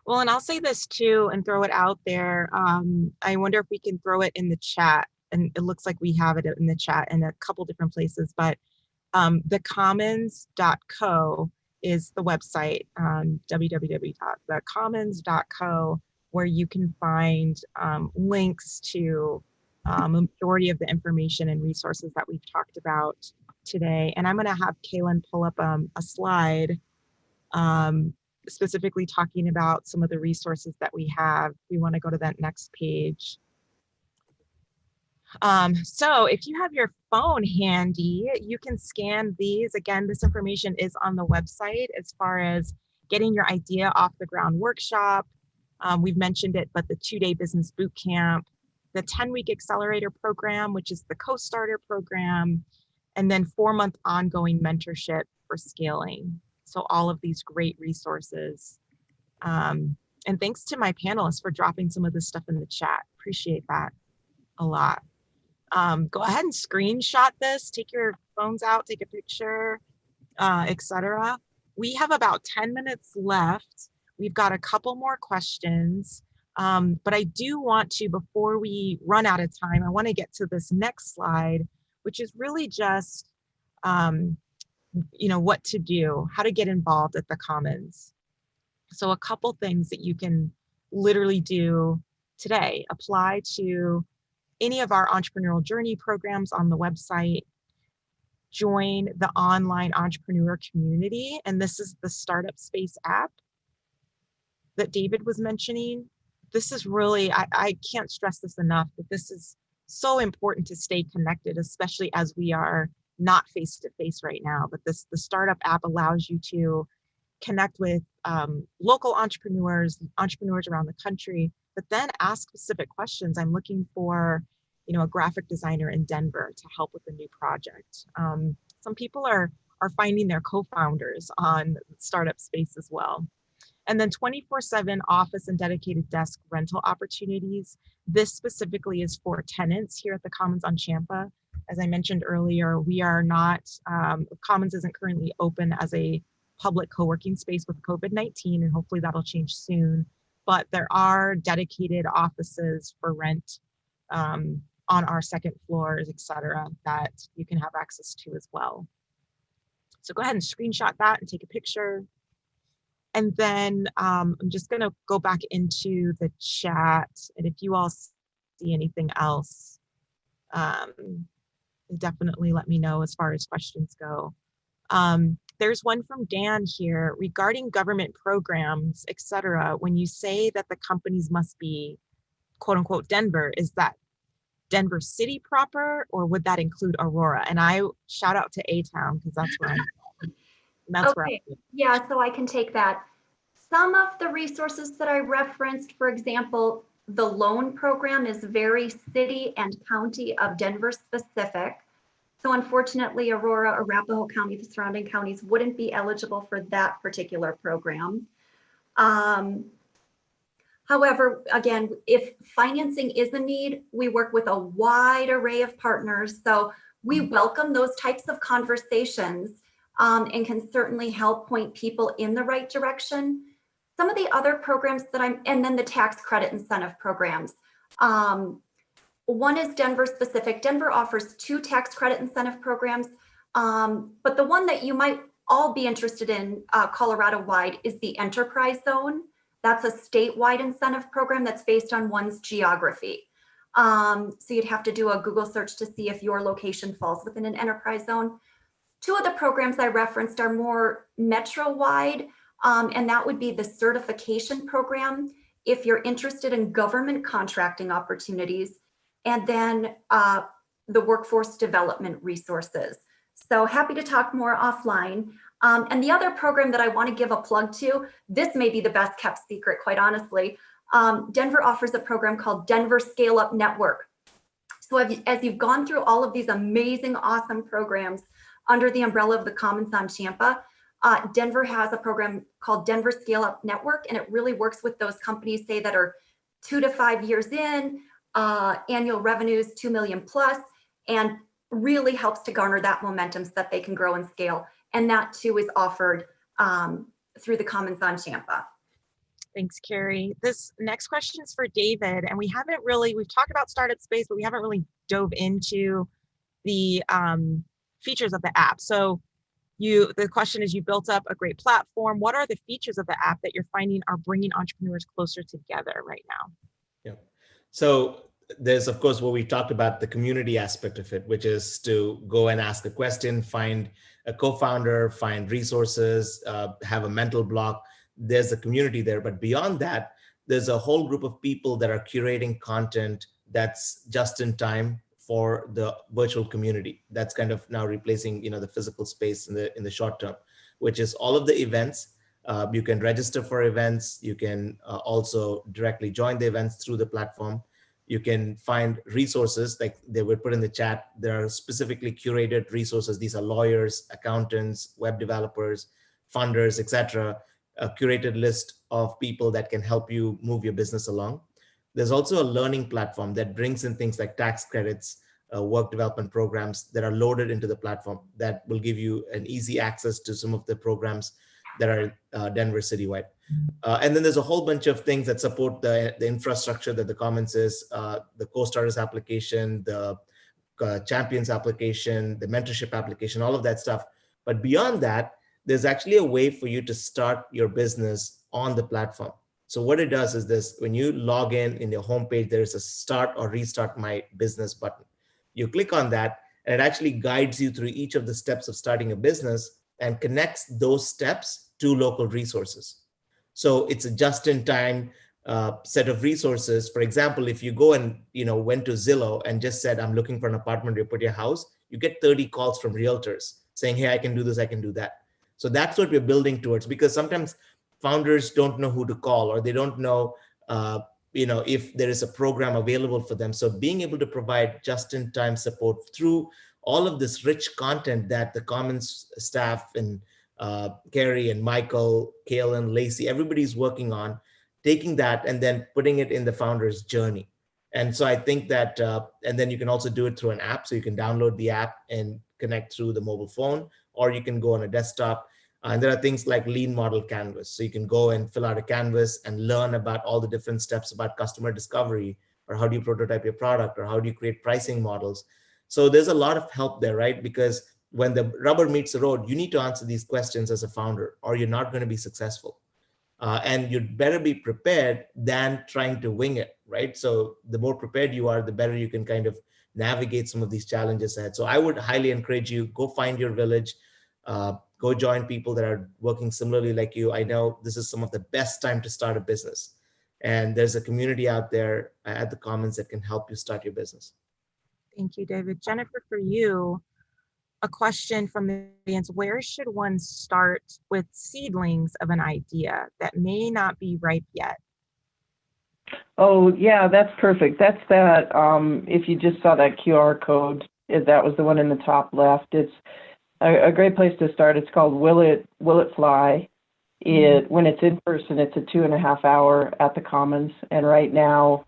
Well, and I'll say this too and throw it out there. I wonder if we can throw it in the chat, and it looks like we have it in the chat in a couple different places, but thecommons.co is the website, www.thecommons.co, where you can find links to a majority of the information and resources that we've talked about today. And I'm going to have Kaylin pull up a slide specifically talking about some of the resources that we have. We want to go to that next page. So if you have your phone handy, you can scan these. Again, this information is on the website as far as getting your idea off the ground workshop. We've mentioned it, but the 2-day business boot camp, the 10-week accelerator program, which is the co-starter program, and then 4-month ongoing mentorship for scaling. So all of these great resources. And thanks to my panelists for dropping some of this stuff in the chat. Appreciate that a lot. Go ahead and screenshot this, take your phones out, take a picture, etc. We have about 10 minutes left. We've got a couple more questions, but I do want to, before we run out of time, I want to get to this next slide, which is really just, what to do, how to get involved at the Commons. So a couple things that you can literally do today: apply to any of our entrepreneurial journey programs on the website, join the online entrepreneur community. And this is the Startup Space app that David was mentioning. This is really, I can't stress this enough, but this is so important to stay connected, especially as we are not face-to-face right now. But the Startup app allows you to connect with local entrepreneurs around the country, but then ask specific questions. I'm looking for, a graphic designer in Denver to help with a new project. Some people are finding their co-founders on Startup Space as well. And then 24/7 office and dedicated desk rental opportunities. This specifically is for tenants here at the Commons on Champa. As I mentioned earlier, we are not, Commons isn't currently open as a public co-working space with COVID-19, and hopefully that'll change soon. But there are dedicated offices for rent on our second floors, et cetera, that you can have access to as well. So go ahead and screenshot that and take a picture. And then I'm just gonna go back into the chat, and if you all see anything else, definitely let me know as far as questions go. There's one from Dan here regarding government programs, et cetera. When you say that the companies must be quote unquote Denver, is that Denver City proper, or would that include Aurora? And I shout out to A-Town because that's where I'm from. That's okay. where I'm from. Yeah, so I can take that. Some of the resources that I referenced, for example, the loan program is very city and county of Denver specific. So unfortunately, Aurora, Arapahoe County, the surrounding counties wouldn't be eligible for that particular program. However, again, if financing is a need, we work with a wide array of partners. So we welcome those types of conversations and can certainly help point people in the right direction. Some of the other programs that and then the tax credit incentive programs. One is Denver specific. Denver offers 2 tax credit incentive programs, but the one that you might all be interested in Colorado-wide is the Enterprise Zone. That's a statewide incentive program that's based on one's geography. So you'd have to do a Google search to see if your location falls within an enterprise zone. 2 of the programs I referenced are more metro-wide, and that would be the certification program if you're interested in government contracting opportunities, and then the workforce development resources. So happy to talk more offline. And the other program that I want to give a plug to, this may be the best kept secret, quite honestly. Denver offers a program called Denver Scale Up Network. So as you've gone through all of these amazing, awesome programs under the umbrella of the Commons on Champa, Denver has a program called Denver Scale Up Network, and it really works with those companies, say, that are 2 to 5 years in, annual revenues 2 million plus, and really helps to garner that momentum so that they can grow and scale. And that too is offered through the Commons on Champa. Thanks, Carrie. This next question is for David, and we've talked about Startup Space, but we haven't really dove into the features of the app. So the question is, you built up a great platform. What are the features of the app that you're finding are bringing entrepreneurs closer together right now? Yeah. So there's, of course, what we talked about, the community aspect of it, which is to go and ask a question, find a co-founder, find resources, have a mental block. There's a community there. But beyond that, there's a whole group of people that are curating content that's just in time for the virtual community. That's kind of now replacing, the physical space in the short term, which is all of the events. You can register for events. You can also directly join the events through the platform. You can find resources like they would put in the chat. There are specifically curated resources. These are lawyers, accountants, web developers, funders, etc. A curated list of people that can help you move your business along. There's also a learning platform that brings in things like tax credits, work development programs that are loaded into the platform that will give you an easy access to some of the programs that are Denver citywide. And then there's a whole bunch of things that support the infrastructure that the Commons is, the Co-Starters application, the Champions application, the mentorship application, all of that stuff. But beyond that, there's actually a way for you to start your business on the platform. So what it does is this: when you log in your homepage, there is a start or restart my business button. You click on that and it actually guides you through each of the steps of starting a business and connects those steps to local resources. So it's a just-in-time set of resources. For example, if you go and went to Zillow and just said, I'm looking for an apartment to put your house, you get 30 calls from realtors saying, hey, I can do this, I can do that. So that's what we're building towards, because sometimes founders don't know who to call, or they don't know if there is a program available for them. So being able to provide just-in-time support through all of this rich content that the Commons staff and Carrie and Michael, Kaylin, Lacey, everybody's working on, taking that and then putting it in the founder's journey. And so I think that, and then you can also do it through an app. So you can download the app and connect through the mobile phone, or you can go on a desktop. And there are things like Lean Model Canvas. So you can go and fill out a canvas and learn about all the different steps about customer discovery, or how do you prototype your product, or how do you create pricing models. So there's a lot of help there, right? Because when the rubber meets the road, you need to answer these questions as a founder, or you're not going to be successful. And you'd better be prepared than trying to wing it, right? So the more prepared you are, the better you can kind of navigate some of these challenges ahead. So I would highly encourage you, go find your village, go join people that are working similarly like you. I know this is some of the best time to start a business. And there's a community out there at the Commons that can help you start your business. Thank you, David. Jennifer, for you, a question from the audience: where should one start with seedlings of an idea that may not be ripe yet? Oh, yeah, that's perfect. That's that. If you just saw that QR code, that was the one in the top left. It's a great place to start. It's called Will It Fly? When it's in person, it's a 2.5 hour at the Commons. And right now,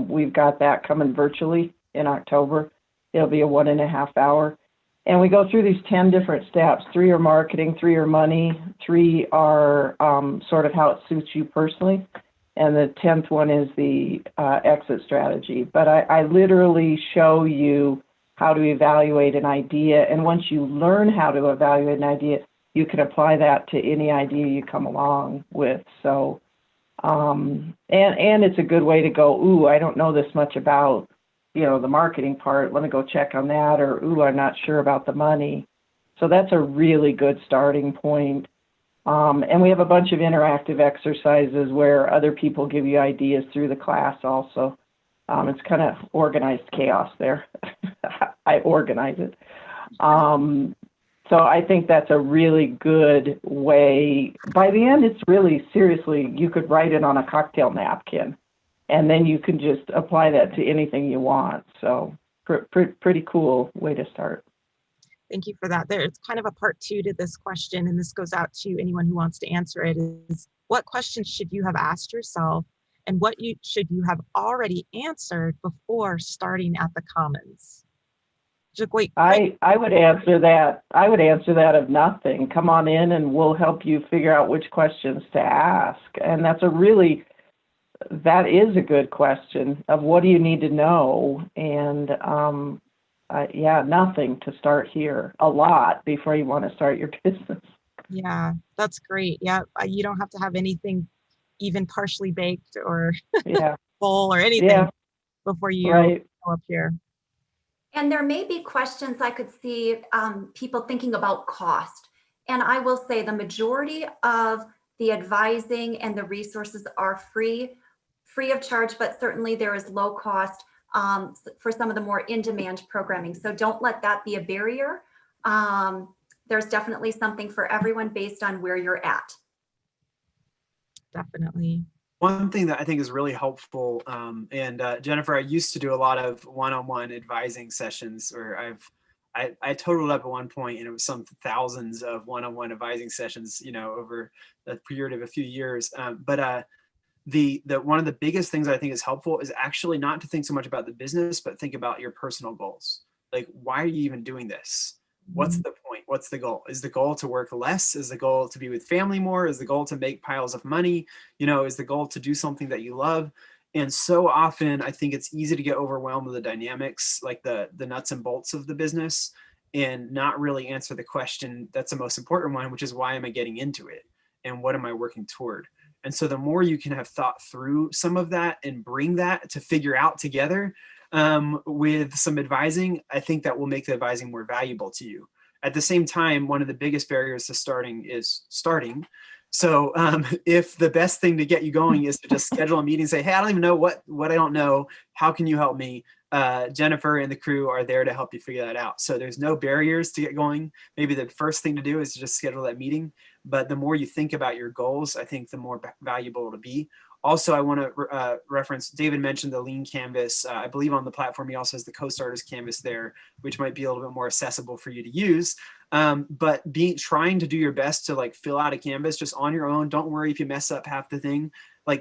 we've got that coming virtually in October. It'll be a 1.5 hour. And we go through these 10 different steps. 3 are marketing, 3 are money, 3 are sort of how it suits you personally. And the 10th one is the exit strategy. But I literally show you how to evaluate an idea. And once you learn how to evaluate an idea, you can apply that to any idea you come along with. So, and it's a good way to go, ooh, I don't know this much about the marketing part, let me go check on that, or, ooh, I'm not sure about the money. So that's a really good starting point. And we have a bunch of interactive exercises where other people give you ideas through the class also. It's kind of organized chaos there. I organize it. So I think that's a really good way. By the end, it's really, seriously, you could write it on a cocktail napkin, and then you can just apply that to anything you want. So pretty cool way to start. Thank you for that. There's kind of a part 2 to this question, and this goes out to anyone who wants to answer it, is what questions should you have asked yourself, and what should you have already answered before starting at the Commons? I would answer that. I would answer that of nothing. Come on in and we'll help you figure out which questions to ask. And that is a good question of what do you need to know? And nothing to start here. A lot before you want to start your business. Yeah, that's great. Yeah, you don't have to have anything even partially baked or full or anything before you go up here. And there may be questions I could see people thinking about cost. And I will say the majority of the advising and the resources are free of charge, but certainly there is low cost for some of the more in-demand programming. So don't let that be a barrier. There's definitely something for everyone based on where you're at. Definitely. one thing that I think is really helpful, and Jennifer, I used to do a lot of one-on-one advising sessions, or I totaled up at one point, and it was some thousands of one-on-one advising sessions, over a period of a few years. But the one of the biggest things I think is helpful is actually not to think so much about the business, but think about your personal goals. Like, why are you even doing this? What's the point? What's the goal? Is the goal to work less? Is the goal to be with family more? Is the goal to make piles of money? Is the goal to do something that you love? And so often I think it's easy to get overwhelmed with the dynamics, like the nuts and bolts of the business, and not really answer the question that's the most important one, which is, why am I getting into it? And what am I working toward? And so the more you can have thought through some of that and bring that to figure out together with some advising, I think that will make the advising more valuable to you. At the same time, one of the biggest barriers to starting is starting. So if the best thing to get you going is to just schedule a meeting, say, hey, I don't even know what I don't know. How can you help me? Jennifer and the crew are there to help you figure that out. So there's no barriers to get going. Maybe the first thing to do is to just schedule that meeting. But the more you think about your goals, I think the more valuable it'll be. Also, I want to reference, David mentioned the Lean Canvas. I believe on the platform, he also has the Co-Starters Canvas there, which might be a little bit more accessible for you to use. But trying to do your best to fill out a canvas just on your own. Don't worry if you mess up half the thing.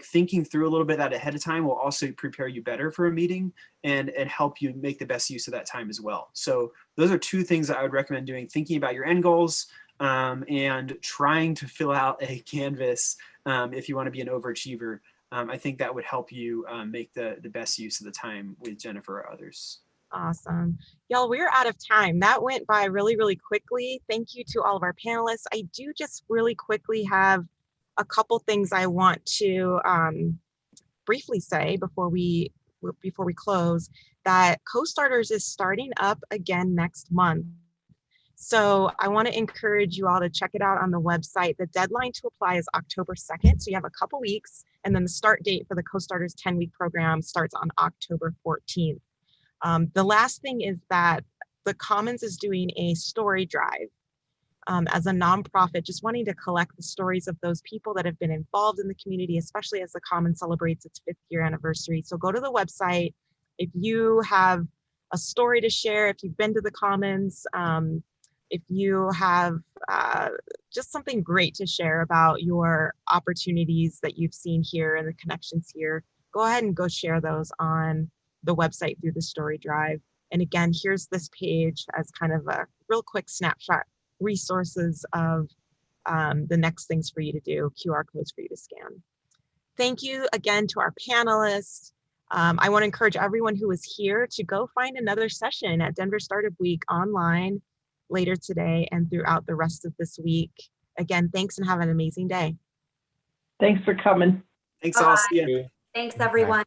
Thinking through a little bit that ahead of time will also prepare you better for a meeting and help you make the best use of that time as well. So those are two things that I would recommend doing: thinking about your end goals and trying to fill out a canvas if you want to be an overachiever. I think that would help you make the best use of the time with Jennifer or others. Awesome. Y'all, we're out of time. That went by really, really quickly. Thank you to all of our panelists. I do just really quickly have a couple things I want to briefly say before we close, that Co-Starters is starting up again next month. So I want to encourage you all to check it out on the website. The deadline to apply is October 2nd. So you have a couple weeks, and then the start date for the Co-Starters 10-week program starts on October 14th. The last thing is that the Commons is doing a story drive as a nonprofit, just wanting to collect the stories of those people that have been involved in the community, especially as the Commons celebrates its 5th year anniversary. So go to the website. If you have a story to share, if you've been to the Commons, if you have just something great to share about your opportunities that you've seen here and the connections here, go ahead and go share those on the website through the story drive. And again, here's this page as kind of a real quick snapshot resources of the next things for you to do, QR codes for you to scan. Thank you again to our panelists. I want to encourage everyone who is here to go find another session at Denver Startup Week online later today and throughout the rest of this week. Again, thanks and have an amazing day. Thanks for coming. Thanks, all. See ya. Thanks, everyone.